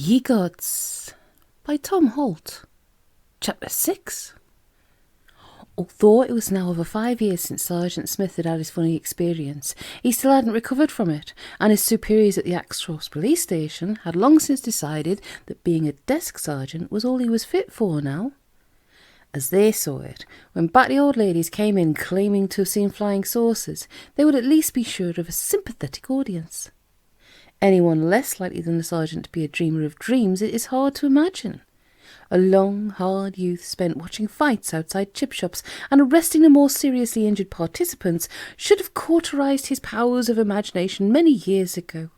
Ye Gods by Tom Holt. Chapter 6. Although it was now over 5 years since Sergeant Smith had had his funny experience, he still hadn't recovered from it, and his superiors at the Axcross police station had long since decided that being a desk sergeant was all he was fit for now. As they saw it, when batty old ladies came in claiming to have seen flying saucers, they would at least be sure of a sympathetic audience. Anyone less likely than the sergeant to be a dreamer of dreams it is hard to imagine. A long, hard youth spent watching fights outside chip shops and arresting the more seriously injured participants should have cauterized his powers of imagination many years ago.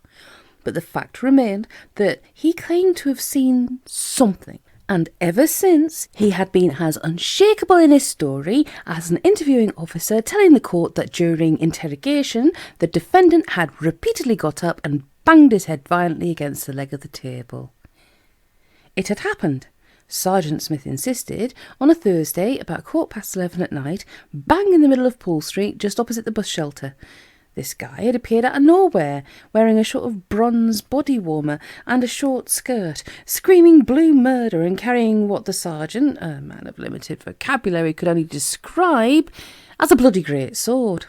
But the fact remained that he claimed to have seen something, and ever since he had been as unshakable in his story as an interviewing officer telling the court that during interrogation the defendant had repeatedly got up and banged his head violently against the leg of the table. It had happened, Sergeant Smith insisted, on a Thursday about 11:15 at night, bang in the middle of Poole Street, just opposite the bus shelter. This guy had appeared out of nowhere, wearing a sort of bronze body warmer and a short skirt, screaming blue murder and carrying what the sergeant, a man of limited vocabulary, could only describe as a bloody great sword.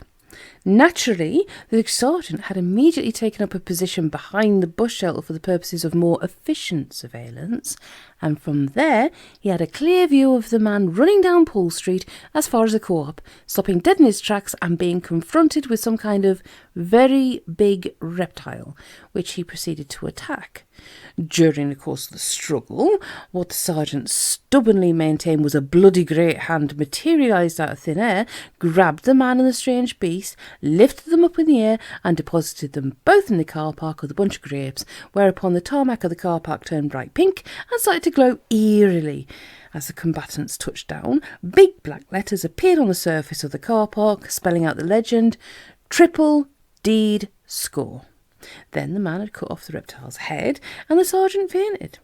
Naturally, the sergeant had immediately taken up a position behind the bus shelter for the purposes of more efficient surveillance, and from there he had a clear view of the man running down Poole Street as far as the Co-op, stopping dead in his tracks and being confronted with some kind of very big reptile, which he proceeded to attack. During the course of the struggle, what the sergeant stubbornly maintained was a bloody great hand materialised out of thin air, grabbed the man and the strange beast, lifted them up in the air and deposited them both in the car park with a bunch of grapes, whereupon the tarmac of the car park turned bright pink and started to glow eerily. As the combatants touched down, big black letters appeared on the surface of the car park, spelling out the legend, "Triple Deed Score." Then the man had cut off the reptile's head, and the sergeant fainted.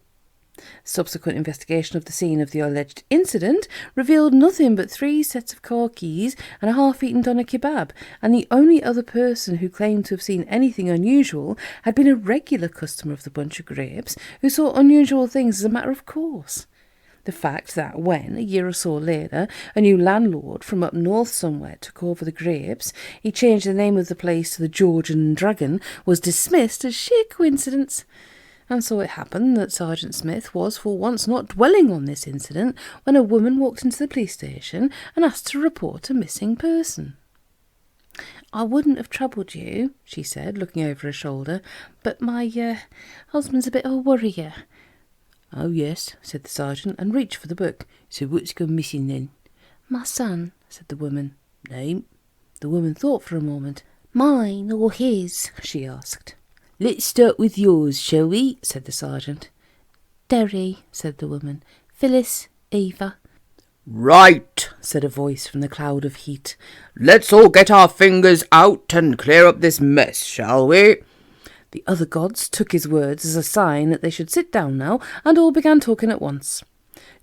Subsequent investigation of the scene of the alleged incident revealed nothing but 3 sets of car keys and a half-eaten doner kebab, and the only other person who claimed to have seen anything unusual had been a regular customer of the bunch of grapes who saw unusual things as a matter of course. The fact that when, a year or so later, a new landlord from up north somewhere took over the grapes, he changed the name of the place to the Georgian Dragon was dismissed as sheer coincidence. And so it happened that Sergeant Smith was for once not dwelling on this incident when a woman walked into the police station and asked to report a missing person. "I wouldn't have troubled you," she said, looking over her shoulder, "but my husband's a bit of a worrier." "Oh, yes," said the sergeant, and reached for the book. "So what's gone missing then?" "My son," said the woman. "Name?" The woman thought for a moment. "Mine or his?" she asked. "Let's start with yours, shall we?" said the sergeant. "Derry," said the woman. "Phyllis, Eva." "Right," said a voice from the cloud of heat. "Let's all get our fingers out and clear up this mess, shall we?" The other gods took his words as a sign that they should sit down now, and all began talking at once.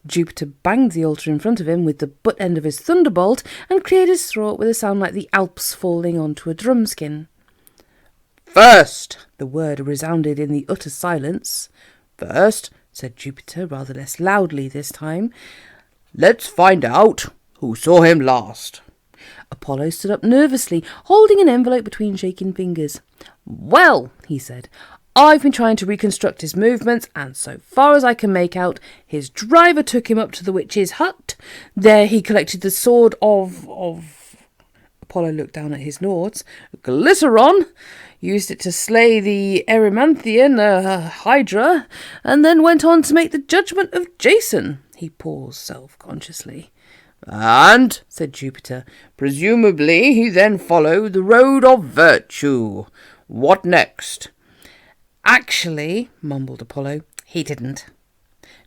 Jupiter banged the altar in front of him with the butt end of his thunderbolt and cleared his throat with a sound like the Alps falling onto a drumskin. "First," the word resounded in the utter silence. "First," said Jupiter, rather less loudly this time, "let's find out who saw him last." Apollo stood up nervously, holding an envelope between shaking fingers. "Well," he said, "I've been trying to reconstruct his movements, and so far as I can make out, his driver took him up to the witch's hut. There he collected the sword of Apollo looked down at his notes. "Glyceron, used it to slay the Erymanthian Hydra, and then went on to make the judgment of Jason." He paused self-consciously. "And," said Jupiter, "presumably he then followed the road of virtue. What next?" "Actually," mumbled Apollo, "he didn't."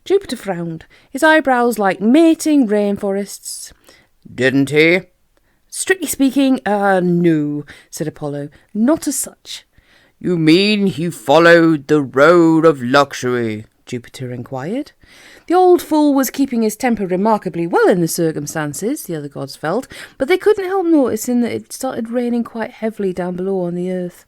Jupiter frowned, his eyebrows like mating rainforests. "Didn't he?" "Strictly speaking, no," said Apollo, "not as such." "You mean he followed the road of luxury?" Jupiter inquired. The old fool was keeping his temper remarkably well in the circumstances, the other gods felt, but they couldn't help noticing that it started raining quite heavily down below on the earth.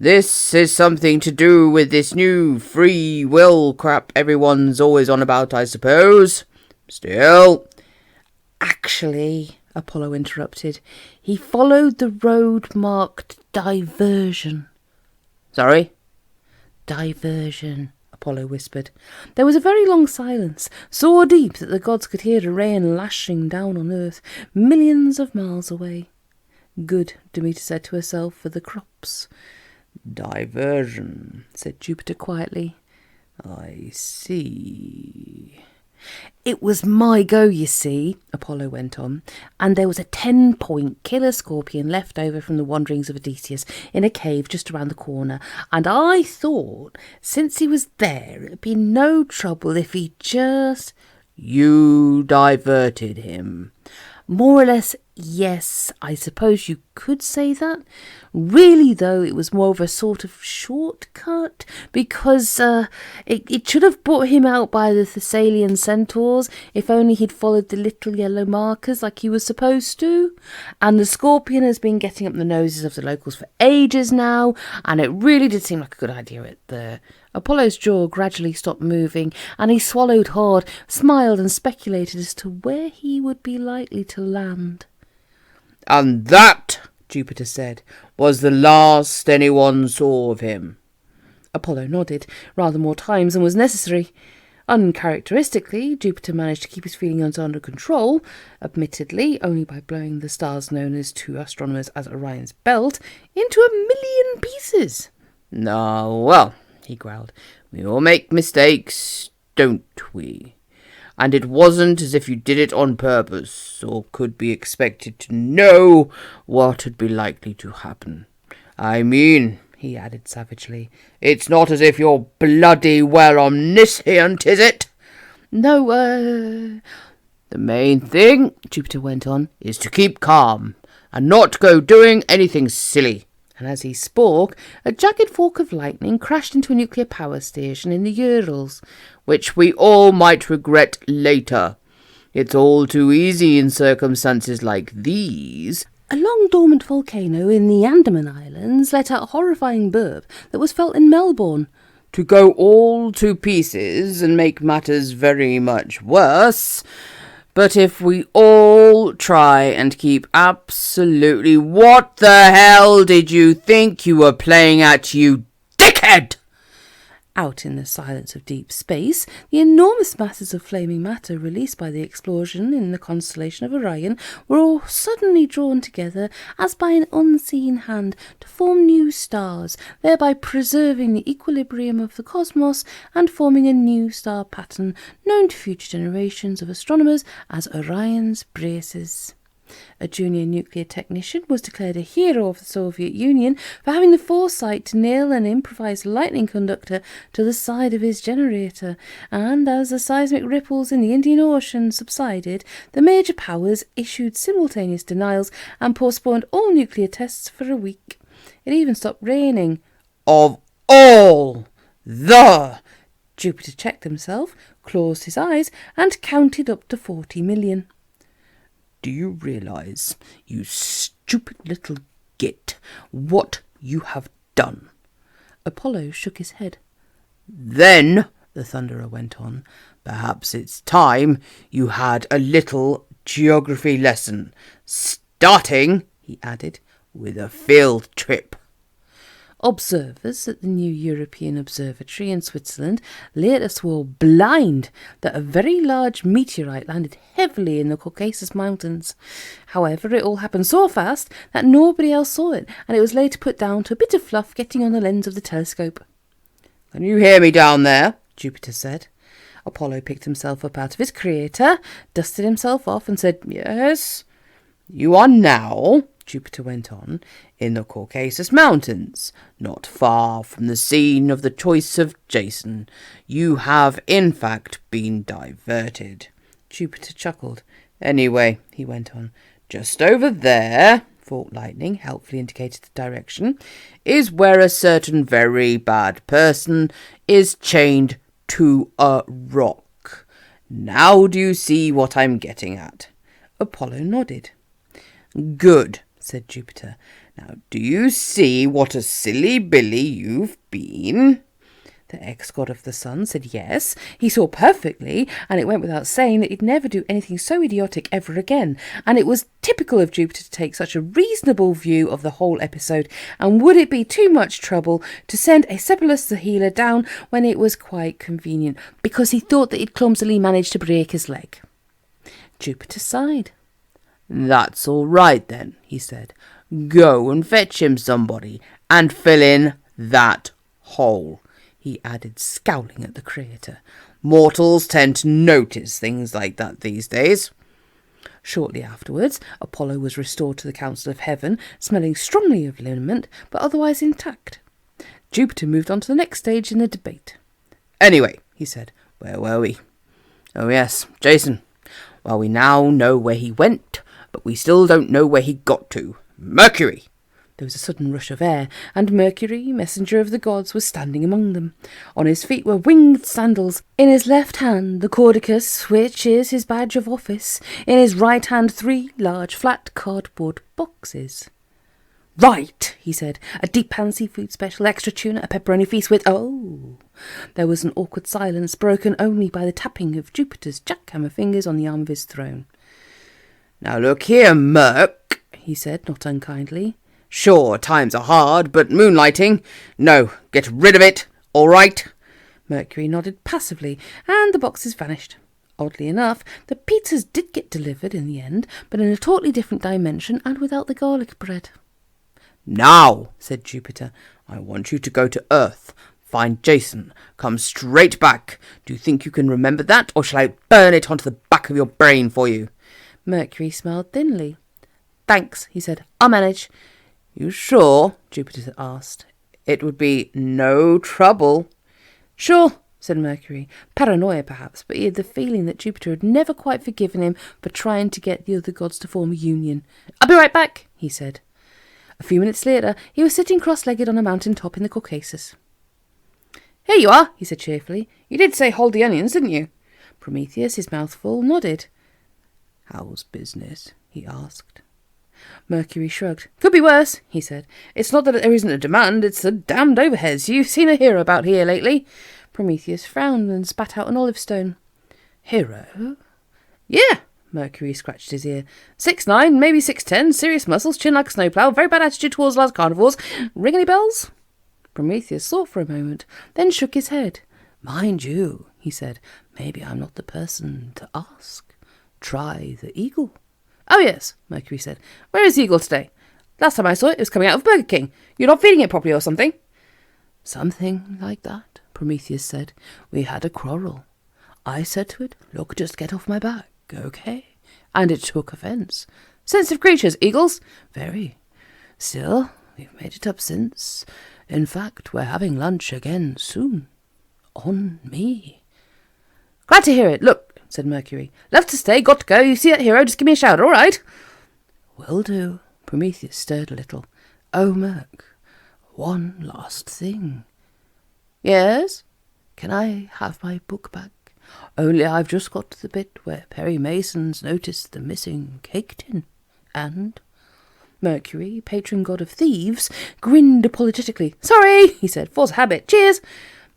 This is something to do with this new free will crap everyone's always on about, I suppose. Still... Actually, Apollo interrupted, he followed the road marked diversion. Sorry? Diversion, Apollo whispered. There was a very long silence, so deep that the gods could hear the rain lashing down on Earth, millions of miles away. Good, Demeter said to herself, for the crops. Diversion, said Jupiter quietly. I see. It was my go, you see, Apollo went on, and there was a 10-point killer scorpion left over from the wanderings of Odysseus in a cave just around the corner, and I thought, since he was there, it'd be no trouble if he just... You diverted him. More or less, yes, I suppose you could say that. Really, though, it was more of a sort of shortcut, because it should have brought him out by the Thessalian centaurs, if only he'd followed the little yellow markers like he was supposed to. And the scorpion has been getting up the noses of the locals for ages now, and it really did seem like a good idea at the... Apollo's jaw gradually stopped moving, and he swallowed hard, smiled and speculated as to where he would be likely to land. And that, Jupiter said, was the last anyone saw of him. Apollo nodded, rather more times than was necessary. Uncharacteristically, Jupiter managed to keep his feelings under control, admittedly only by blowing the stars known as to astronomers as Orion's belt into 1,000,000 pieces. No, well, he growled, we all make mistakes, don't we? And it wasn't as if you did it on purpose, or could be expected to know what would be likely to happen. I mean, he added savagely, it's not as if you're bloody well omniscient, is it? No, The main thing, Jupiter went on, is to keep calm, and not go doing anything silly. And as he spoke, a jagged fork of lightning crashed into a nuclear power station in the Urals, which we all might regret later. It's all too easy in circumstances like these. A long-dormant volcano in the Andaman Islands let out a horrifying burp that was felt in Melbourne. To go all to pieces and make matters very much worse... But if we all try and keep absolutely... What the hell did you think you were playing at, you dickhead? Out in the silence of deep space, the enormous masses of flaming matter released by the explosion in the constellation of Orion were all suddenly drawn together as by an unseen hand to form new stars, thereby preserving the equilibrium of the cosmos and forming a new star pattern known to future generations of astronomers as Orion's braces. A junior nuclear technician was declared a hero of the Soviet Union for having the foresight to nail an improvised lightning conductor to the side of his generator, and as the seismic ripples in the Indian Ocean subsided, the major powers issued simultaneous denials and postponed all nuclear tests for a week. It even stopped raining. Of all the... Jupiter checked himself, closed his eyes, and counted up to 40 million. Do you realise, you stupid little git, what you have done? Apollo shook his head. Then, the Thunderer went on, perhaps it's time you had a little geography lesson, starting, he added, with a field trip. Observers at the new European Observatory in Switzerland later swore blind that a very large meteorite landed heavily in the Caucasus Mountains. However, it all happened so fast that nobody else saw it, and it was later put down to a bit of fluff getting on the lens of the telescope. Can you hear me down there? Jupiter said. Apollo picked himself up out of his crater, dusted himself off, and said, Yes. You are now, Jupiter went on, in the Caucasus Mountains, not far from the scene of the choice of Jason. You have, in fact, been diverted. Jupiter chuckled. Anyway, he went on, just over there, forked lightning helpfully indicated the direction, is where a certain very bad person is chained to a rock. Now do you see what I'm getting at? Apollo nodded. Good, said Jupiter. Now, do you see what a silly Billy you've been? The ex-god of the sun said yes, he saw perfectly, and it went without saying that he'd never do anything so idiotic ever again, and it was typical of Jupiter to take such a reasonable view of the whole episode, and would it be too much trouble to send a Sibyl the healer down when it was quite convenient, because he thought that he'd clumsily managed to break his leg. Jupiter sighed. That's all right then, he said. Go and fetch him somebody, and fill in that hole, he added, scowling at the creator. Mortals tend to notice things like that these days. Shortly afterwards, Apollo was restored to the Council of Heaven, smelling strongly of liniment, but otherwise intact. Jupiter moved on to the next stage in the debate. Anyway, he said, where were we? Oh yes, Jason. Well, we now know where he went, but we still don't know where he got to. Mercury! There was a sudden rush of air, and Mercury, messenger of the gods, was standing among them. On his feet were winged sandals. In his left hand the cordicus, which is his badge of office. In his right hand 3 large flat cardboard boxes. Right, he said. A deep pan seafood special, extra tuna, a pepperoni feast with... Oh! There was an awkward silence, broken only by the tapping of Jupiter's jackhammer fingers on the arm of his throne. Now look here, Merc, he said, not unkindly. Sure, times are hard, but moonlighting? No, get rid of it, all right? Mercury nodded passively, and the boxes vanished. Oddly enough, the pizzas did get delivered in the end, but in a totally different dimension and without the garlic bread. Now, said Jupiter, I want you to go to Earth. Find Jason. Come straight back. Do you think you can remember that, or shall I burn it onto the back of your brain for you? Mercury smiled thinly. Thanks, he said. I'll manage. You sure? Jupiter asked. It would be no trouble. Sure, said Mercury. Paranoia, perhaps, but he had the feeling that Jupiter had never quite forgiven him for trying to get the other gods to form a union. I'll be right back, he said. A few minutes later, he was sitting cross-legged on a mountain top in the Caucasus. Here you are, he said cheerfully. You did say hold the onions, didn't you? Prometheus, his mouth full, nodded. How's business? He asked. Mercury shrugged. Could be worse, he said. It's not that there isn't a demand, it's the damned overheads. You've seen a hero about here lately? Prometheus frowned and spat out an olive stone. Hero? Yeah, Mercury scratched his ear. 6'9", maybe 6'10", serious muscles, chin like a snowplow, very bad attitude towards large carnivores. Ring any bells? Prometheus thought for a moment, then shook his head. Mind you, he said, maybe I'm not the person to ask. Try the eagle. Oh, yes, Mercury said. Where is the eagle today? Last time I saw it, it was coming out of Burger King. You're not feeding it properly or something? Something like that, Prometheus said. We had a quarrel. I said to it, look, just get off my back, okay? And it took offence. Sensitive creatures, eagles? Very. Still, we've made it up since. In fact, we're having lunch again soon. On me. Glad to hear it. Look, said Mercury. Love to stay, got to go. You see that hero, just give me a shout, all right? Will do. Prometheus stirred a little. Oh, Merc, one last thing. Yes? Can I have my book back? Only I've just got to the bit where Perry Mason's noticed the missing cake tin. And Mercury, patron god of thieves, grinned apologetically. Sorry, he said, force of habit. Cheers.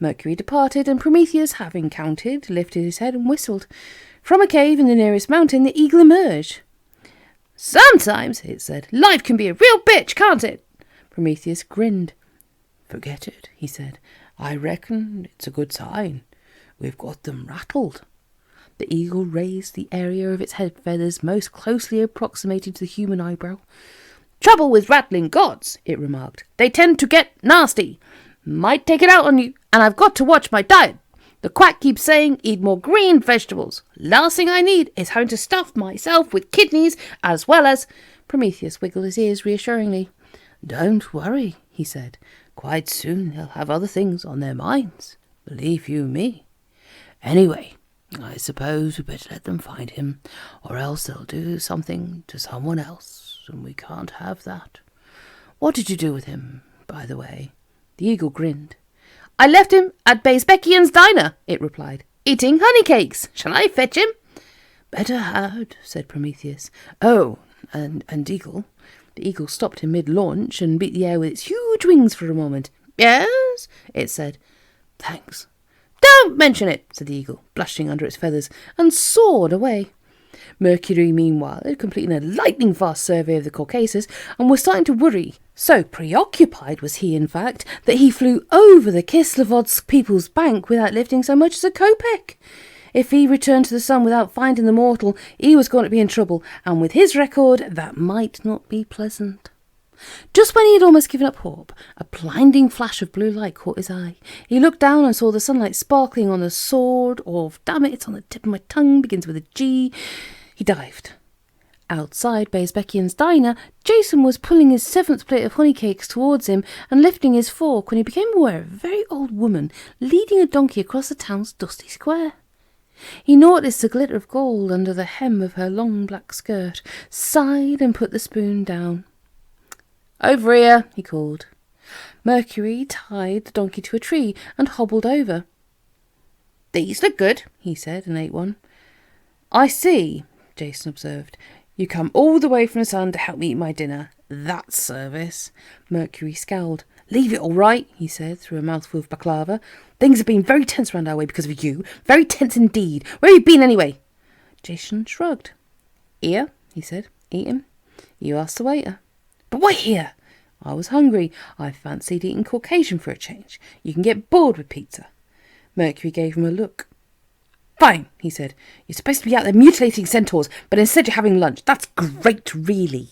Mercury departed, and Prometheus, having counted, lifted his head and whistled. From a cave in the nearest mountain, the eagle emerged. Sometimes, it said, life can be a real bitch, can't it? Prometheus grinned. Forget it, he said. I reckon it's a good sign. We've got them rattled. The eagle raised the area of its head feathers most closely approximating to the human eyebrow. Trouble with rattling gods, it remarked. They tend to get nasty. Might take it out on you, and I've got to watch my diet. The quack keeps saying eat more green vegetables. Last thing I need is having to stuff myself with kidneys as well as... Prometheus wiggled his ears reassuringly. Don't worry, he said. Quite soon they'll have other things on their minds. Believe you me. Anyway, I suppose we better let them find him, or else they'll do something to someone else, and we can't have that. What did you do with him, by the way? The eagle grinned. I left him at Bezbeckian's diner, it replied, eating honey cakes. Shall I fetch him? Better had, said Prometheus. Oh, and Eagle, The eagle stopped in mid-launch and beat the air with its huge wings for a moment. "Yes?" it said. "Thanks." "Don't mention it," said the eagle, blushing under its feathers, and soared away. Mercury, meanwhile, had completed a lightning-fast survey of the Caucasus and was starting to worry. So preoccupied was he, in fact, that he flew over the Kislevodsk People's Bank without lifting so much as a kopeck. If he returned to the sun without finding the mortal, he was going to be in trouble, and with his record, that might not be pleasant. Just when he had almost given up hope, a blinding flash of blue light caught his eye. He looked down and saw the sunlight sparkling on the sword of, damn it, it's on the tip of my tongue, begins with a G. He dived. Outside Bezbekian's diner, Jason was pulling his 7th plate of honey cakes towards him and lifting his fork when he became aware of a very old woman leading a donkey across the town's dusty square. He noticed the glitter of gold under the hem of her long black skirt, sighed and put the spoon down. "Over here," he called. Mercury tied the donkey to a tree and hobbled over. "These look good," he said, and ate one. "I see," Jason observed. "You come all the way from the sun to help me eat my dinner. That's service." Mercury scowled. "Leave it all right," he said, through a mouthful of baklava. "Things have been very tense round our way because of you. Very tense indeed. Where have you been anyway?" Jason shrugged. "Here," he said, eating. "You asked the waiter." "But why here?" "I was hungry. I fancied eating Caucasian for a change. You can get bored with pizza." Mercury gave him a look. "Fine," he said. "You're supposed to be out there mutilating centaurs, but instead you're having lunch. That's great, really."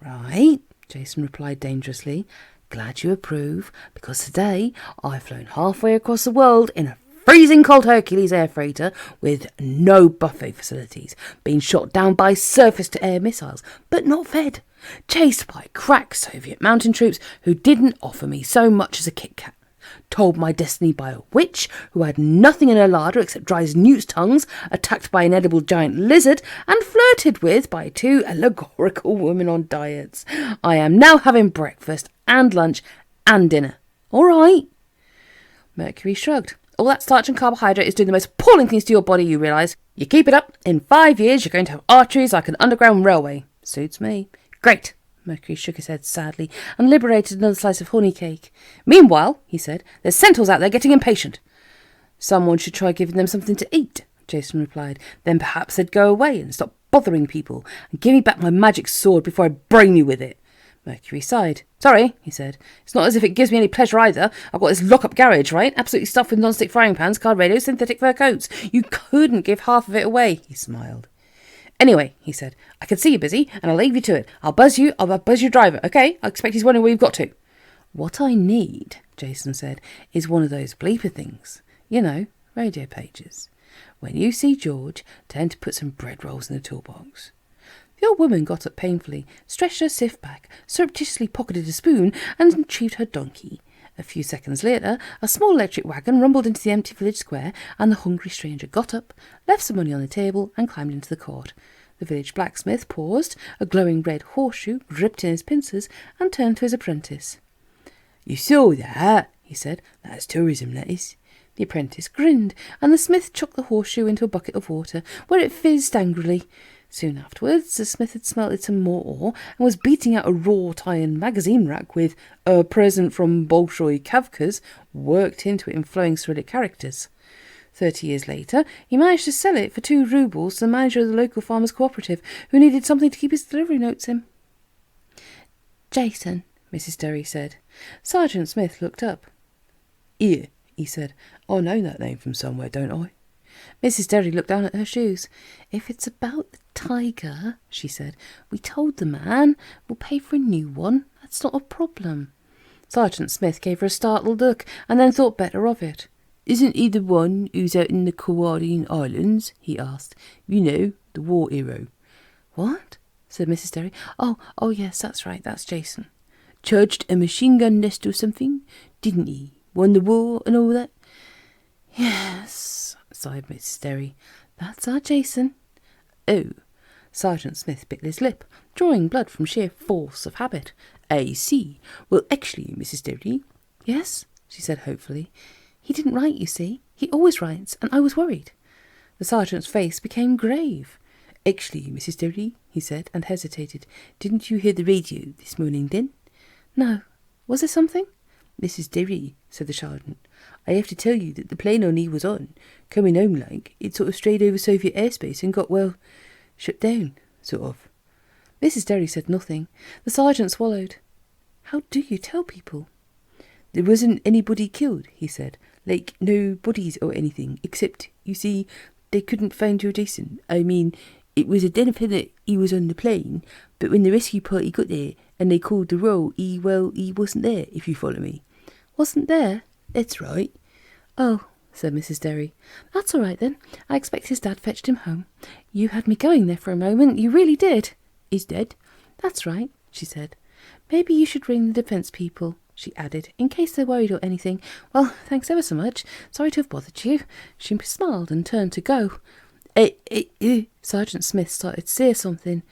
"Right," Jason replied dangerously. "Glad you approve, because today I've flown halfway across the world in a freezing cold Hercules air freighter with no buffet facilities, being shot down by surface-to-air missiles, but not fed, chased by crack Soviet mountain troops who didn't offer me so much as a Kit Kat, told my destiny by a witch who had nothing in her larder except dry as newt's tongues, attacked by an edible giant lizard, and flirted with by 2 allegorical women on diets. I am now having breakfast and lunch and dinner. All right." Mercury shrugged. "All that starch and carbohydrate is doing the most appalling things to your body, you realise. You keep it up, in 5 years you're going to have arteries like an underground railway." "Suits me." "Great." Mercury shook his head sadly and liberated another slice of honey cake. "Meanwhile," he said, "there's centaurs out there getting impatient." "Someone should try giving them something to eat," Jason replied. "Then perhaps they'd go away and stop bothering people, and give me back my magic sword before I brain you with it." Mercury sighed. "Sorry," he said. "It's not as if it gives me any pleasure either. I've got this lock-up garage, right? Absolutely stuffed with non-stick frying pans, card radios, synthetic fur coats. You couldn't give half of it away." He smiled. "Anyway," he said, "I can see you're busy, and I'll leave you to it. I'll buzz your driver, okay? I expect he's wondering where you've got to." "What I need," Jason said, "is one of those bleeper things. You know, radio pages. When you see George, tell him to put some bread rolls in the toolbox." The old woman got up painfully, stretched her stiff back, surreptitiously pocketed a spoon, and retrieved her donkey. A few seconds later, a small electric wagon rumbled into the empty village square, and the hungry stranger got up, left some money on the table, and climbed into the court. The village blacksmith paused, a glowing red horseshoe gripped in his pincers, and turned to his apprentice. "You saw that?" he said. "That's tourism, that is." The apprentice grinned, and the smith chucked the horseshoe into a bucket of water, where it fizzed angrily. Soon afterwards, the smith had smelted some more ore and was beating out a wrought-iron magazine rack with "A present from Bolshoi Kavkaz" worked into it in flowing Cyrillic characters. 30 years later, he managed to sell it for 2 rubles to the manager of the local farmers' cooperative, who needed something to keep his delivery notes in. "Jason," Mrs. Derry said. Sergeant Smith looked up. "Here," he said. "I know that name from somewhere, don't I?" Mrs. Derry looked down at her shoes. "If it's about the tiger," she said, "we told the man. We'll pay for a new one. That's not a problem." Sergeant Smith gave her a startled look, and then thought better of it. "Isn't he the one who's out in the Canadian Islands?" he asked. "You know, the war hero." "What?" said Mrs. Derry. Oh, yes, that's right, that's Jason." "Charged a machine gun nest or something, didn't he? Won the war and all that?" "Yes," sighed Mrs. Derry. "That's our Jason." "Oh." Sergeant Smith bit his lip, drawing blood from sheer force of habit. "I see. Well, actually, Mrs. Derry." "Yes," she said hopefully. "He didn't write, you see. He always writes, and I was worried." The sergeant's face became grave. "Actually, Mrs. Derry," he said, and hesitated. "Didn't you hear the radio this morning, then?" "No. Was there something?" "Mrs. Derry," said the sergeant. "I have to tell you that the plane on he was on, coming home like, it sort of strayed over Soviet airspace and got, well, shut down, sort of." Mrs. Derry said nothing. The sergeant swallowed. "How do you tell people?" "There wasn't anybody killed," he said. "Like, no bodies or anything, except, you see, they couldn't find your Jason. I mean, it was a definite he was on the plane, but when the rescue party got there and they called the roll, he wasn't there, if you follow me." "Wasn't there?" "That's right." "Oh," said Mrs. Derry. "That's all right then. I expect his dad fetched him home. You had me going there for a moment. You really did." "He's dead." "That's right," she said. "Maybe you should ring the defence people," she added, "in case they're worried or anything. Well, thanks ever so much. Sorry to have bothered you." She smiled and turned to go. Sergeant Smith started to say something.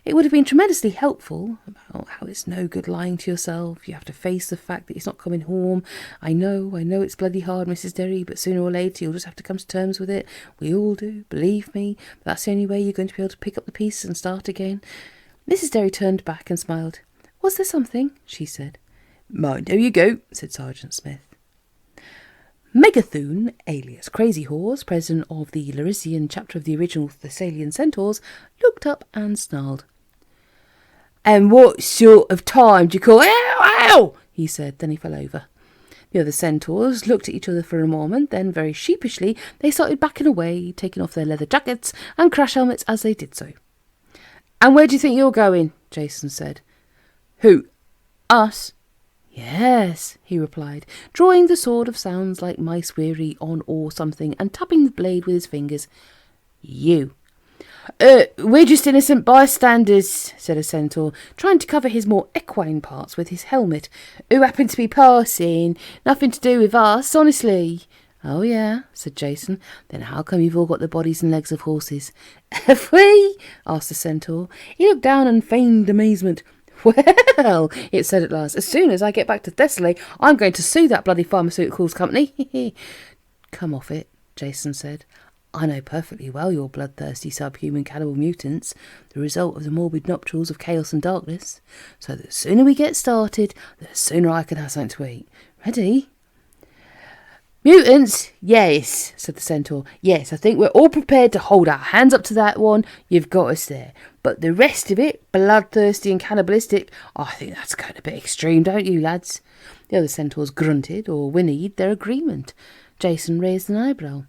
It would have been tremendously helpful about how it's no good lying to yourself. You have to face the fact that he's not coming home. I know it's bloody hard, Mrs. Derry, but sooner or later you'll just have to come to terms with it. We all do, believe me. But that's the only way you're going to be able to pick up the pieces and start again. Mrs. Derry turned back and smiled. "Was there something?" she said. "Mind how you go," said Sergeant Smith. Megathoon, alias Crazy Horse, president of the Larisian chapter of the original Thessalian Centaurs, looked up and snarled. "And what sort of time do you call—" "Ow, ow!" he said. Then he fell over. The other centaurs looked at each other for a moment, then very sheepishly they started backing away, taking off their leather jackets and crash helmets as they did so. "And where do you think you're going?" Jason said. "Who? Us?" "Yes," he replied, drawing the sword of sounds like mice weary on or something and tapping the blade with his fingers. "You." We're just innocent bystanders," said a centaur, trying to cover his more equine parts with his helmet, "who happen to be passing. Nothing to do with us, honestly." "Oh, yeah," said Jason. "Then how come you've all got the bodies and legs of horses?" "Have we?" asked the centaur. He looked down and feigned amazement. "Well," it said at last, "as soon as I get back to Thessaly, I'm going to sue that bloody pharmaceuticals company." "Come off it," Jason said. "I know perfectly well you're bloodthirsty subhuman cannibal mutants, the result of the morbid nuptials of chaos and darkness. So the sooner we get started, the sooner I can have something to eat. Ready?" "Mutants? Yes," said the centaur. "Yes, I think we're all prepared to hold our hands up to that one. You've got us there. But the rest of it, bloodthirsty and cannibalistic, I think that's going a bit extreme, don't you, lads?" The other centaurs grunted or whinnied their agreement. Jason raised an eyebrow.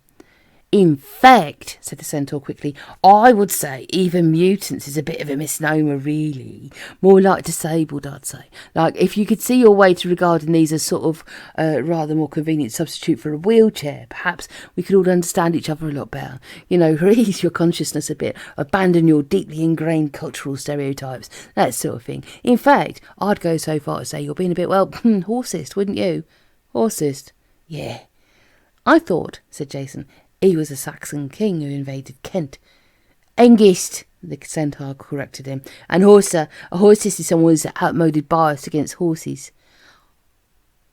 "In fact," said the centaur quickly, "I would say even mutants is a bit of a misnomer, really. More like disabled, I'd say. Like, if you could see your way to regarding these as sort of rather more convenient substitute for a wheelchair, perhaps we could all understand each other a lot better. You know, raise your consciousness a bit, abandon your deeply ingrained cultural stereotypes, that sort of thing. In fact, I'd go so far as to say you're being a bit, well, horsist, wouldn't you?" "Horsist?" "Yeah." "I thought," said Jason, "he was a Saxon king who invaded Kent." "Hengist," the centaur corrected him. "And a horsist is someone who's outmoded bias against horses."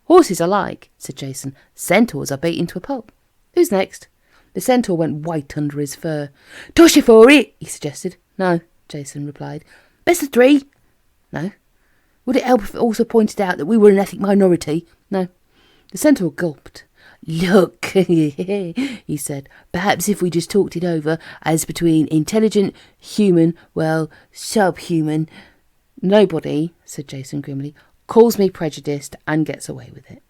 "Horses are like," said Jason. "Centaurs are beaten to a pulp. Who's next?" The centaur went white under his fur. "Toss you for it," he suggested. "No," Jason replied. "Best of three?" "No." "Would it help if it also pointed out that we were an ethnic minority?" "No." The centaur gulped. "Look," he said, "perhaps if we just talked it over as between intelligent, human, well, subhuman—" "Nobody," said Jason grimly, "calls me prejudiced and gets away with it."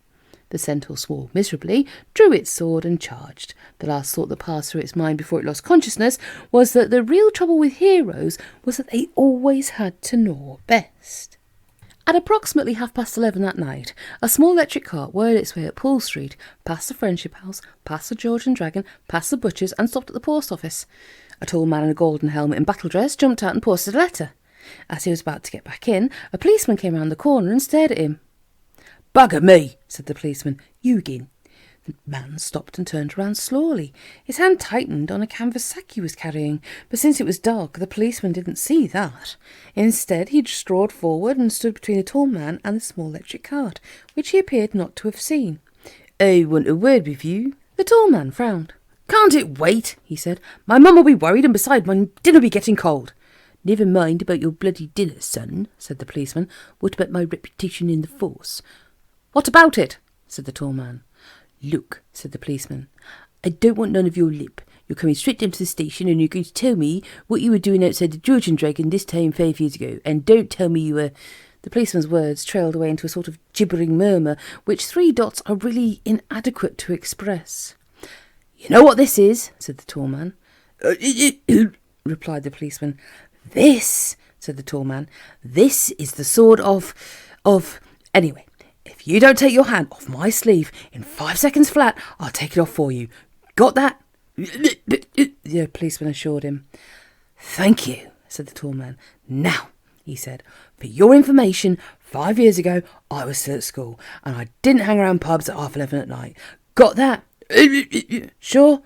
The centaur swore miserably, drew its sword and charged. The last thought that passed through its mind before it lost consciousness was that the real trouble with heroes was that they always had to know best. At approximately 11:30 that night, a small electric cart whirled its way up Poole Street, past the Friendship House, past the George and Dragon, past the butcher's, and stopped at the post office. A tall man in a golden helmet and battle dress jumped out and posted a letter. As he was about to get back in, a policeman came round the corner and stared at him. "Bugger me," said the policeman. "Eugen." The man stopped and turned around slowly. His hand tightened on a canvas sack he was carrying, but since it was dark, the policeman didn't see that. Instead, he strode forward and stood between the tall man and the small electric cart, which he appeared not to have seen. "I want a word with you." The tall man frowned. "Can't it wait?" he said. "My mum will be worried, and besides, my dinner'll be getting cold." Never mind about your bloody dinner, son, said the policeman. What about my reputation in the force? What about it? Said the tall man. Look, said the policeman, I don't want none of your lip. You're coming straight down to the station and you're going to tell me what you were doing outside the George and Dragon this time 5 years ago. And don't tell me you were... The policeman's words trailed away into a sort of gibbering murmur, which 3 dots are really inadequate to express. You know what this is, said the tall man. Replied the policeman. This, said the tall man, this is the sword of... Anyway, if you don't take your hand off my sleeve in 5 seconds flat, I'll take it off for you. Got that? The policeman assured him. Thank you, said the tall man. Now, he said, for your information, 5 years ago, I was still at school, and I didn't hang around pubs at 11:30 at night. Got that? Sure?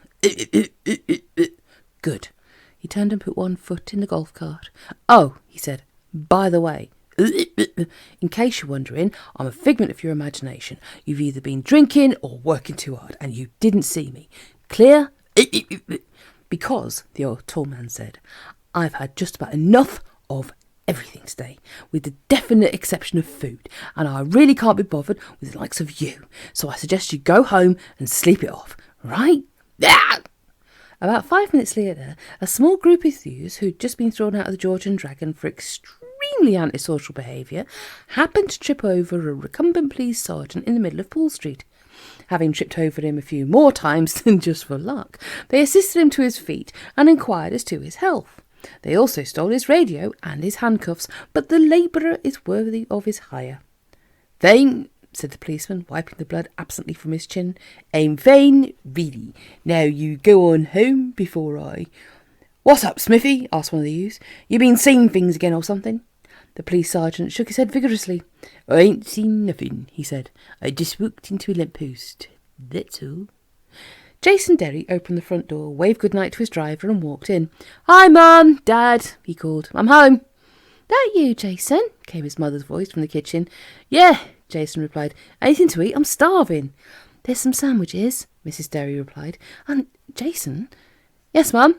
Good. He turned and put one foot in the golf cart. Oh, he said, by the way, in case you're wondering, I'm a figment of your imagination. You've either been drinking or working too hard, and you didn't see me. Clear? Because, the old tall man said, I've had just about enough of everything today, with the definite exception of food, and I really can't be bothered with the likes of you, so I suggest you go home and sleep it off, right? About 5 minutes later, a small group of youths who'd just been thrown out of the George and Dragon for extremely antisocial behaviour happened to trip over a recumbent police sergeant in the middle of Pool Street. Having tripped over him a few more times than just for luck, they assisted him to his feet and inquired as to his health. They also stole his radio and his handcuffs, but the labourer is worthy of his hire. Vain, said the policeman, wiping the blood absently from his chin. Aim vain, really. Now you go on home before I... What's up, Smithy? Asked one of the youths. You been seeing things again or something? The police sergeant shook his head vigorously. I ain't seen nothing, he said. I just walked into a lamp-post. That's all. Jason Derry opened the front door, waved good-night to his driver and walked in. Hi, Mum, Dad, he called. I'm home. That you, Jason? Came his mother's voice from the kitchen. Yeah, Jason replied. Anything to eat? I'm starving. There's some sandwiches, Mrs. Derry replied. And, Jason? Yes, Mum?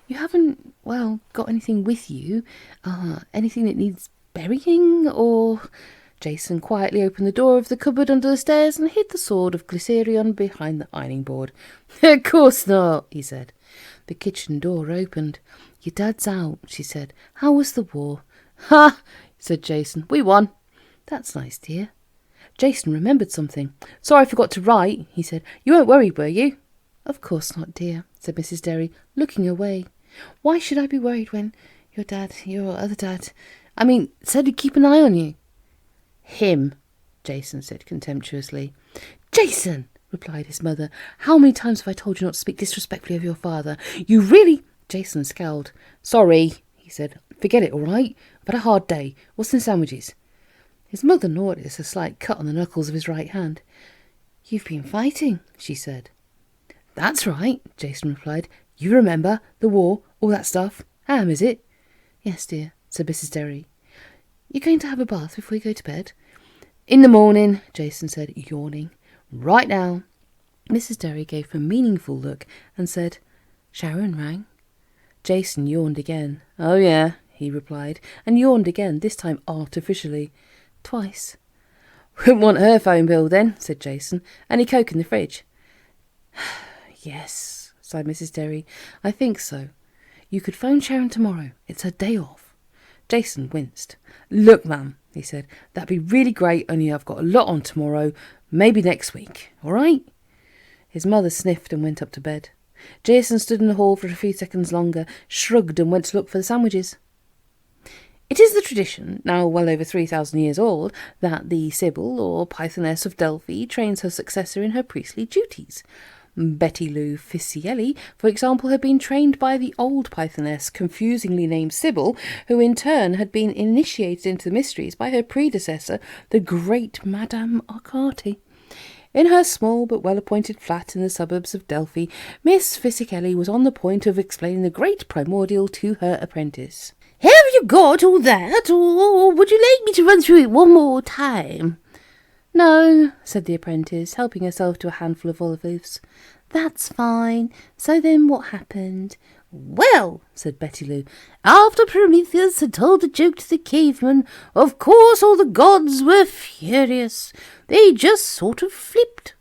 You haven't, got anything with you? Anything that needs burying, or... Jason quietly opened the door of the cupboard under the stairs and hid the sword of Glycerion behind the ironing board. Of course not, he said. The kitchen door opened. Your dad's out, she said. How was the war? Ha, said Jason. We won. That's nice, dear. Jason remembered something. Sorry I forgot to write, he said. You weren't worried, were you? Of course not, dear, said Mrs. Derry, looking away. Why should I be worried when your other dad, said he'd keep an eye on you? Him, Jason said contemptuously. Jason, replied his mother, how many times have I told you not to speak disrespectfully of your father? You really... Jason scowled. Sorry, he said. Forget it, all right? I've had a hard day. What's in the sandwiches? His mother noticed a slight cut on the knuckles of his right hand. You've been fighting, she said. That's right, Jason replied. You remember, the war, all that stuff. Is it? Yes, dear, said Mrs. Derry. You're going to have a bath before you go to bed? In the morning, Jason said, yawning. Right now. Mrs. Derry gave him a meaningful look and said, Sharon rang. Jason yawned again. Oh, yeah, he replied, and yawned again, this time artificially. Twice. Wouldn't want her phone bill then, said Jason. Any Coke in the fridge? Yes, sighed Mrs. Derry. I think so. You could phone Sharon tomorrow. It's her day off. Jason winced. Look, Mum, he said, that'd be really great, only I've got a lot on tomorrow, maybe next week, all right? His mother sniffed and went up to bed. Jason stood in the hall for a few seconds longer, shrugged and went to look for the sandwiches. It is the tradition, now well over 3,000 years old, that the Sibyl, or Pythoness of Delphi, trains her successor in her priestly duties. Betty Lou Ficielli, for example, had been trained by the old Pythoness, confusingly named Sibyl, who in turn had been initiated into the mysteries by her predecessor, the great Madame Arcati. In her small but well-appointed flat in the suburbs of Delphi, Miss Ficielli was on the point of explaining the great primordial to her apprentice. Have you got all that, or would you like me to run through it one more time? No, said the apprentice, helping herself to a handful of olive leaves. That's fine. So then what happened? Well, said Betty Lou, after Prometheus had told the joke to the caveman, of course all the gods were furious. They just sort of flipped.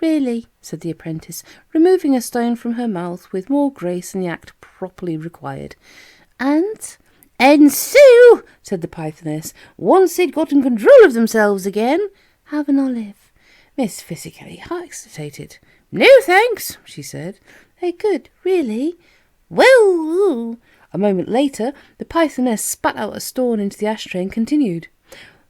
Really, said the apprentice, removing a stone from her mouth with more grace than the act properly required. And so, said the Pythoness, once they'd gotten control of themselves again, have an olive. Miss Fizzicaly hesitated. No, thanks, she said. They're good, really. Well, a moment later, the Pythoness spat out a stone into the ashtray and continued.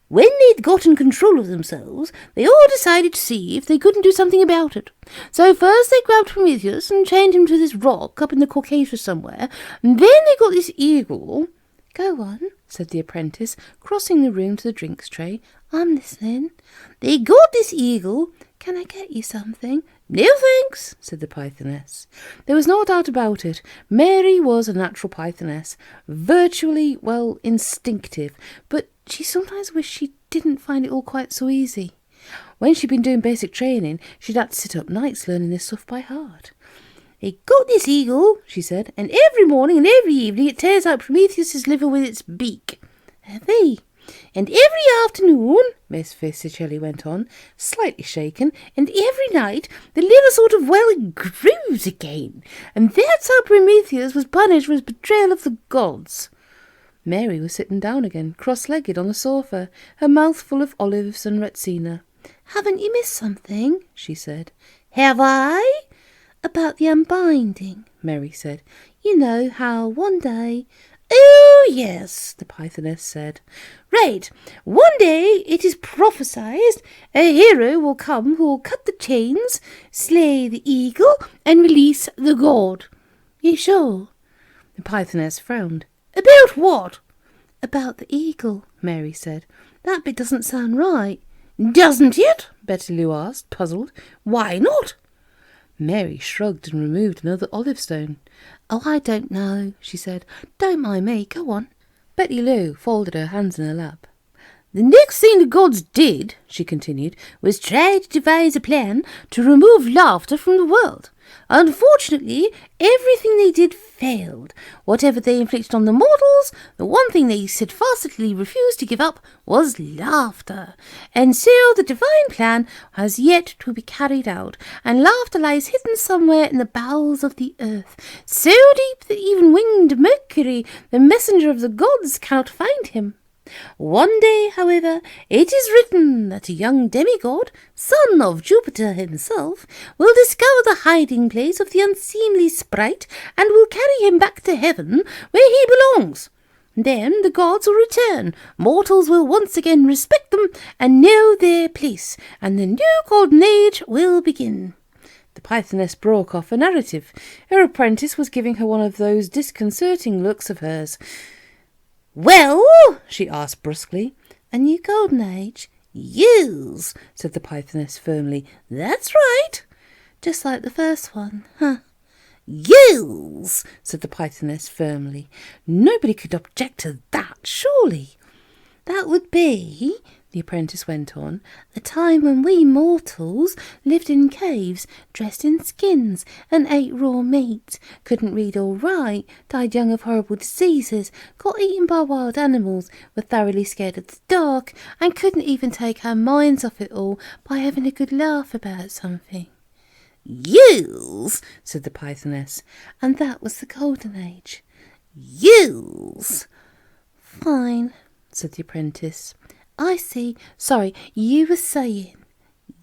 When they'd gotten control of themselves, they all decided to see if they couldn't do something about it. So first they grabbed Prometheus and chained him to this rock up in the Caucasus somewhere, and then they got this eagle. Go on, said the apprentice, crossing the room to the drinks tray. I'm listening. They got this eagle. Can I get you something? No thanks, said the Pythoness. There was no doubt about it. Mary was a natural Pythoness, virtually, instinctive, but she sometimes wished she didn't find it all quite so easy. When she'd been doing basic training, she'd had to sit up nights learning this stuff by heart. They got this eagle, she said, and every morning and every evening it tears out Prometheus's liver with its beak. Heavy. And every afternoon, Miss Fizzicaly went on, slightly shaken, and every night the liver sort of, grows again. And that's how Prometheus was punished for his betrayal of the gods. Mary was sitting down again, cross-legged on the sofa, her mouth full of olives and retsina. Haven't you missed something? She said. Have I? About the unbinding, Mary said. You know how one day... Oh, yes, the Pythoness said. Right, one day it is prophesied a hero will come who will cut the chains, slay the eagle, and release the god. You sure? The Pythoness frowned. About what? About the eagle, Mary said. That bit doesn't sound right. Doesn't it? Betty Lou asked, puzzled. Why not? Mary shrugged and removed another olive stone. Oh, I don't know, she said. Don't mind me, go on. Betty Lou folded her hands in her lap. The next thing the gods did, she continued, was try to devise a plan to remove laughter from the world. Unfortunately, everything they did failed. Whatever they inflicted on the mortals, the one thing they steadfastly refused to give up was laughter. And so the divine plan has yet to be carried out, and laughter lies hidden somewhere in the bowels of the earth, so deep that even winged Mercury, the messenger of the gods, cannot find him. One day, however, it is written that a young demigod, son of Jupiter himself, will discover the hiding place of the unseemly sprite and will carry him back to heaven, where he belongs. Then the gods will return, mortals will once again respect them and know their place, and the new golden age will begin. The Pythoness broke off a narrative. Her apprentice was giving her one of those disconcerting looks of hers. Well, she asked brusquely, a new golden age? Yes, said the Pythoness firmly. That's right. Just like the first one, huh? Yes, said the Pythoness firmly. Nobody could object to that, surely. That would be, the apprentice went on, the time when we mortals lived in caves, dressed in skins, and ate raw meat, couldn't read or write, died young of horrible diseases, got eaten by wild animals, were thoroughly scared of the dark, and couldn't even take our minds off it all by having a good laugh about something. Yes, said the Pythoness, and that was the golden age. Yes. Fine, said the apprentice. I see. Sorry, you were saying.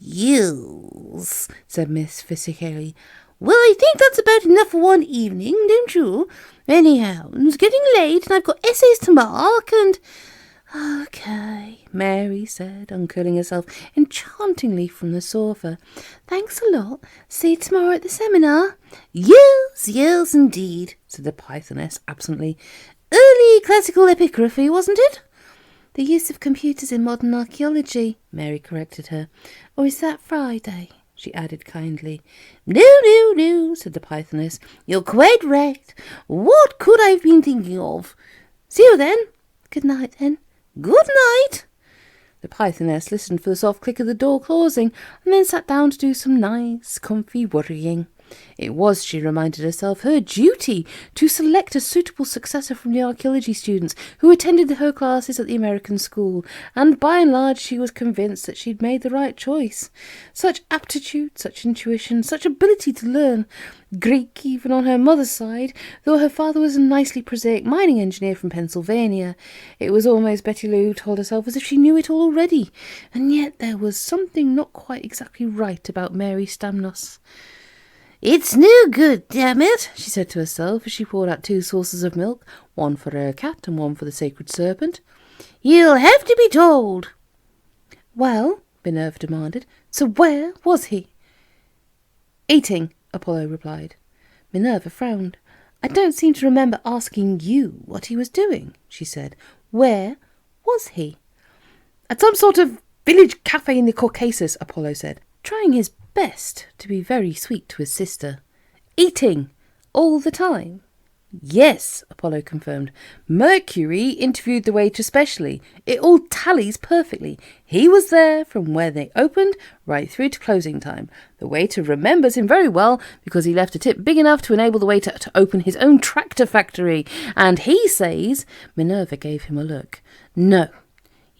Yes, said Miss Fizzicaly. Well, I think that's about enough for one evening, don't you? Anyhow, it's getting late and I've got essays to mark and... Okay, Mary said, uncurling herself enchantingly from the sofa. Thanks a lot. See you tomorrow at the seminar. Yes, indeed, said the Pythoness absently. Early classical epigraphy, wasn't it? The use of computers in modern archaeology, Mary corrected her. Or is that Friday? She added kindly. No, said the Pythoness. You're quite right. What could I have been thinking of? See you then. Good night, then. Good night. The The Pythoness listened for the soft click of the door closing, and then sat down to do some nice, comfy worrying. It was, she reminded herself, her duty to select a suitable successor from the archaeology students who attended her classes at the American school, and by and large she was convinced that she'd made the right choice. Such aptitude, such intuition, such ability to learn. Greek even on her mother's side, though her father was a nicely prosaic mining engineer from Pennsylvania. It was almost Betty Lou told herself as if she knew it all already, and yet there was something not quite exactly right about Mary Stamnos. "It's no good, damn it," she said to herself as she poured out 2 saucers of milk, one for her cat and one for the sacred serpent. "You'll have to be told." "Well," Minerva demanded, "so where was he?" "Eating," Apollo replied. Minerva frowned. "I don't seem to remember asking you what he was doing," she said. "Where was he?" "At some sort of village cafe in the Caucasus," Apollo said, trying his best to be very sweet to his sister. "Eating all the time?" "Yes," Apollo confirmed. "Mercury interviewed the waiter specially. It all tallies perfectly. He was there from where they opened right through to closing time. The waiter remembers him very well because he left a tip big enough to enable the waiter to open his own tractor factory. And he says—" Minerva gave him a look. "No.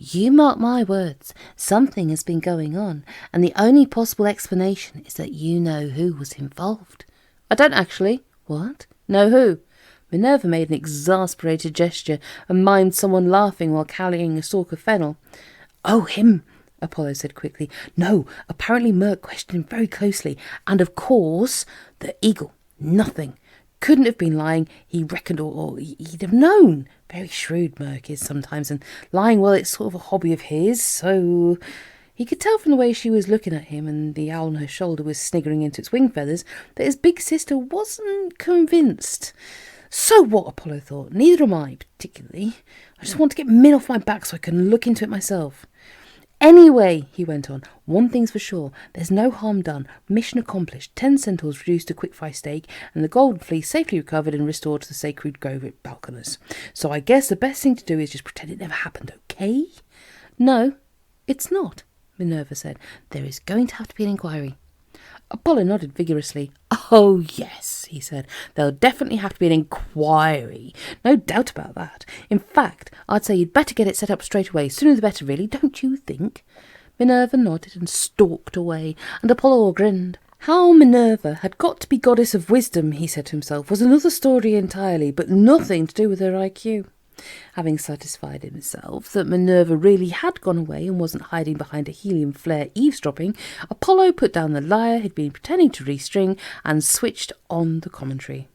You mark my words, something has been going on, and the only possible explanation is that you know who was involved." "I don't actually." "What? Know who?" Minerva made an exasperated gesture and mimed someone laughing while carrying a stalk of fennel. "Oh, him," Apollo said quickly. "No, apparently Merc questioned him very closely, and of course, the eagle. Nothing. Couldn't have been lying. He reckoned, or he'd have known. Very shrewd Merc is sometimes, and lying, well, it's sort of a hobby of his, so—" He could tell from the way she was looking at him, and the owl on her shoulder was sniggering into its wing feathers, that his big sister wasn't convinced. So what, Apollo thought. Neither am I, particularly. I just want to get Min off my back so I can look into it myself. "Anyway," he went on, "one thing's for sure. There's no harm done. Mission accomplished. 10 centaurs reduced to quick fry steak, and the golden fleece safely recovered and restored to the sacred grove at Balkanus. So I guess the best thing to do is just pretend it never happened, okay?" "No, it's not," Minerva said. "There is going to have to be an inquiry." Apollo nodded vigorously. "Oh, yes," he said. "There'll definitely have to be an inquiry. No doubt about that. In fact, I'd say you'd better get it set up straight away. Sooner the better, really, don't you think?" Minerva nodded and stalked away, and Apollo grinned. How Minerva had got to be goddess of wisdom, he said to himself, was another story entirely, but nothing to do with her IQ. Having satisfied himself that Minerva really had gone away and wasn't hiding behind a helium flare eavesdropping, Apollo put down the lyre he'd been pretending to restring and switched on the commentary.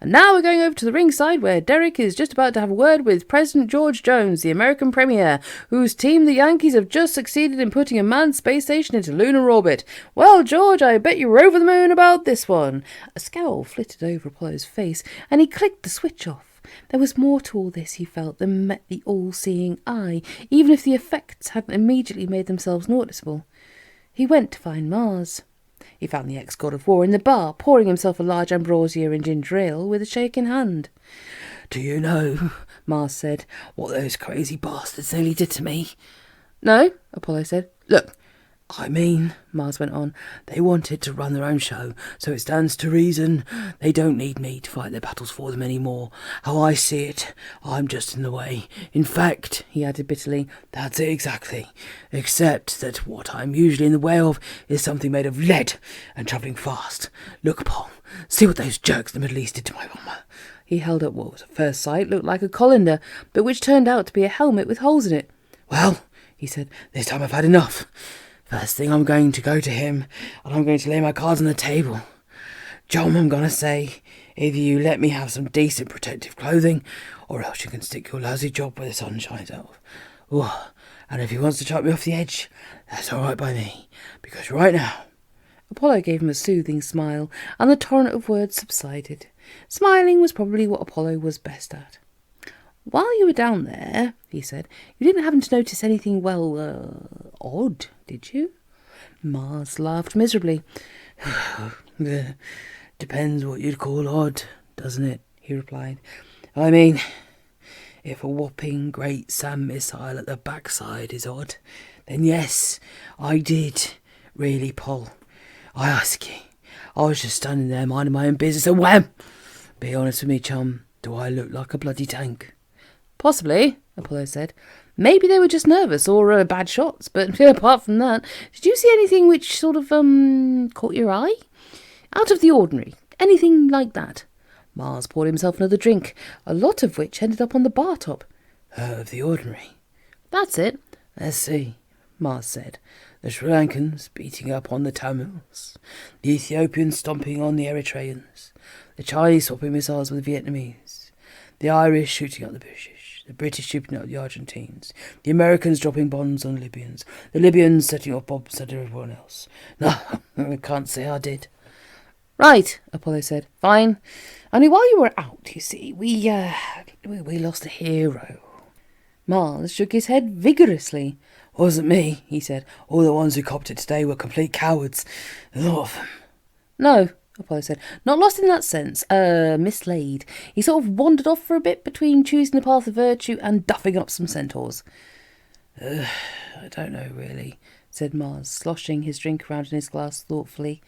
"And now we're going over to the ringside where Derek is just about to have a word with President George Jones, the American Premier, whose team the Yankees have just succeeded in putting a manned space station into lunar orbit. Well, George, I bet you were over the moon about this one." A scowl flitted over Apollo's face, and he clicked the switch off. There was more to all this, he felt, than met the all-seeing eye, even if the effects hadn't immediately made themselves noticeable. He went to find Mars. He found the ex-god of war in the bar, pouring himself a large ambrosia and ginger ale with a shaking hand. "Do you know," Mars said, "what those crazy bastards nearly did to me?" "No," Apollo said. "Look, I mean," Mars went on, "they wanted to run their own show, so it stands to reason they don't need me to fight their battles for them anymore. How I see it, I'm just in the way. In fact," he added bitterly, "that's it exactly. Except that what I'm usually in the way of is something made of lead and travelling fast. Look, Paul, see what those jerks in the Middle East did to my bomber." He held up what was at first sight looked like a colander, but which turned out to be a helmet with holes in it. "Well," he said, "this time I've had enough. First thing, I'm going to go to him, and I'm going to lay my cards on the table. John, I'm going to say, either you let me have some decent protective clothing, or else you can stick your lousy job where the sun shines out. Oh, and if he wants to chuck me off the edge, that's all right by me, because right now—" Apollo gave him a soothing smile, and the torrent of words subsided. Smiling was probably what Apollo was best at. "While you were down there," he said, "you didn't happen to notice anything, odd, did you?" Mars laughed miserably. "Depends what you'd call odd, doesn't it?" he replied. "I mean, If a whopping great sand missile at the backside is odd, then yes, I did. Really, Poll. I ask you. I was just standing there minding my own business and wham! Be honest with me, chum. Do I look like a bloody tank? Possibly, Apollo said. Maybe they were just nervous or bad shots, but apart from that, did you see anything which sort of, caught your eye? Out of the ordinary. Anything like that? Mars poured himself another drink, a lot of which ended up on the bar top. Out of the ordinary? That's it. Let's see, Mars said. The Sri Lankans beating up on the Tamils, the Ethiopians stomping on the Eritreans, the Chinese swapping missiles with the Vietnamese, the Irish shooting up the British shooting up the Argentines, the Americans dropping bombs on the Libyans setting off bombs at everyone else. No, I can't say I did. Right, Apollo said. Fine. Only while you were out, you see, we lost a hero. Mars shook his head vigorously. Wasn't me, he said. All the ones who copped it today were complete cowards. A lot of them. No, Apollo said. Not lost in that sense. Mislaid. He sort of wandered off for a bit between choosing the path of virtue and duffing up some centaurs. I don't know, really, said Mars, sloshing his drink around in his glass thoughtfully.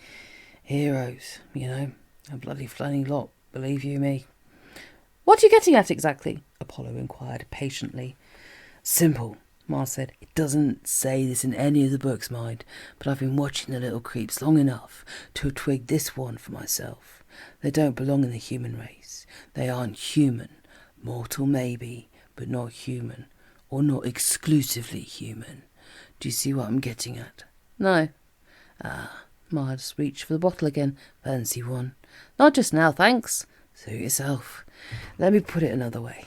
Heroes, a bloody flanny lot, believe you me. What are you getting at exactly? Apollo inquired patiently. Simple, Mars said. It doesn't say this in any of the books, mind, but I've been watching the little creeps long enough to twig this one for myself. They don't belong in the human race. They aren't human. Mortal maybe, but not human, or not exclusively human. Do you see what I'm getting at? No. Mars reached for the bottle again. Fancy one? Not just now, thanks. Suit yourself. Let me put it another way.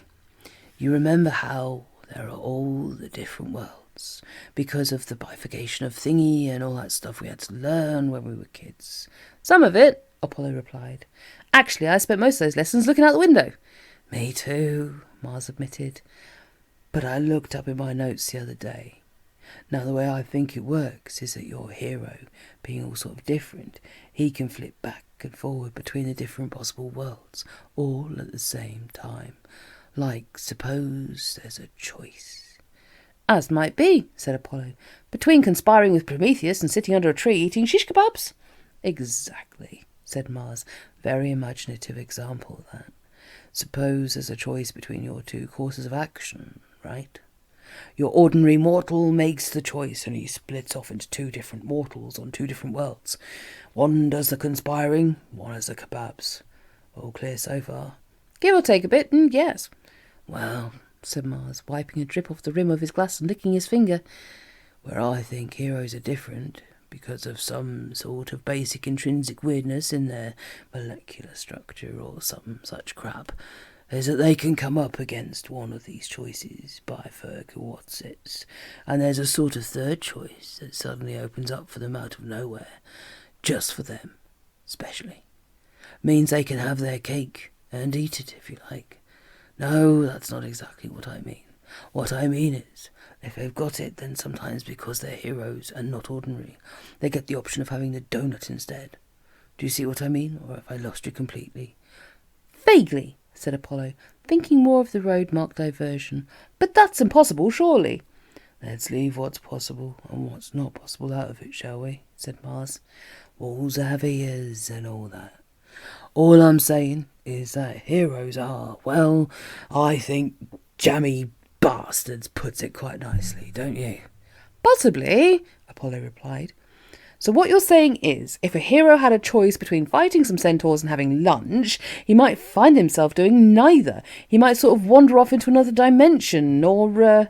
You remember how there are all the different worlds because of the bifurcation of thingy and all that stuff we had to learn when we were kids? Some of it, Apollo replied. Actually, I spent most of those lessons looking out the window. Me too, Mars admitted. But I looked up in my notes the other day. Now, the way I think it works is that your hero, being all sort of different, he can flip back and forward between the different possible worlds, all at the same time. Like, suppose there's a choice. As might be, said Apollo, between conspiring with Prometheus and sitting under a tree eating shish kebabs. Exactly, said Mars. Very imaginative example, that. Suppose there's a choice between your two courses of action, right? Your ordinary mortal makes the choice and he splits off into two different mortals on two different worlds. One does the conspiring, one has the kebabs. All clear so far? Give or take a bit, yes. Well, said Mars, wiping a drip off the rim of his glass and licking his finger, where I think heroes are different because of some sort of basic intrinsic weirdness in their molecular structure or some such crap, is that they can come up against one of these choices by what's-its, and there's a sort of third choice that suddenly opens up for them out of nowhere, just for them, specially. Means they can have their cake and eat it, if you like. No, that's not exactly what I mean. What I mean is, if they've got it, then sometimes because they're heroes and not ordinary, they get the option of having the donut instead. Do you see what I mean, or have I lost you completely? Vaguely, said Apollo, thinking more of the road-marked diversion. But that's impossible, surely. Let's leave what's possible and what's not possible out of it, shall we? Said Mars. Walls have ears and all that. All I'm saying is that heroes are, well, I think jammy bastards puts it quite nicely, don't you? Possibly, Apollo replied. So what you're saying is, if a hero had a choice between fighting some centaurs and having lunch, he might find himself doing neither. He might sort of wander off into another dimension, or,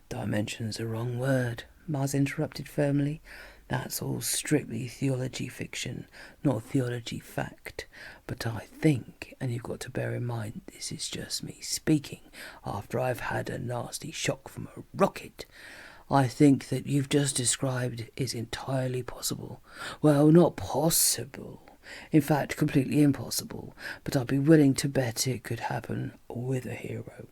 Dimension's the wrong word, Mars interrupted firmly. That's all strictly theology fiction, not theology fact. But I think, and you've got to bear in mind this is just me speaking, after I've had a nasty shock from a rocket, I think that you've just described is entirely possible. Well, not possible. In fact, completely impossible. But I'd be willing to bet it could happen with a hero.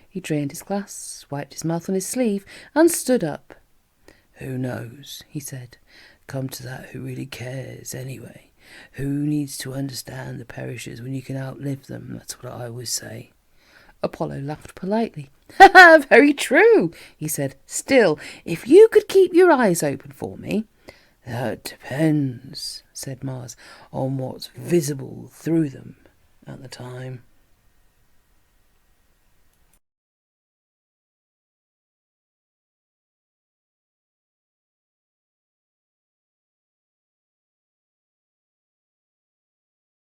He drained his glass, wiped his mouth on his sleeve, and stood up. Who knows, he said. Come to that, who really cares anyway? Who needs to understand the perishes when you can outlive them? That's what I always say. Apollo laughed politely. "Ha! Very true," he said. "Still, if you could keep your eyes open for me—" "That depends," said Mars, "on what's visible through them at the time."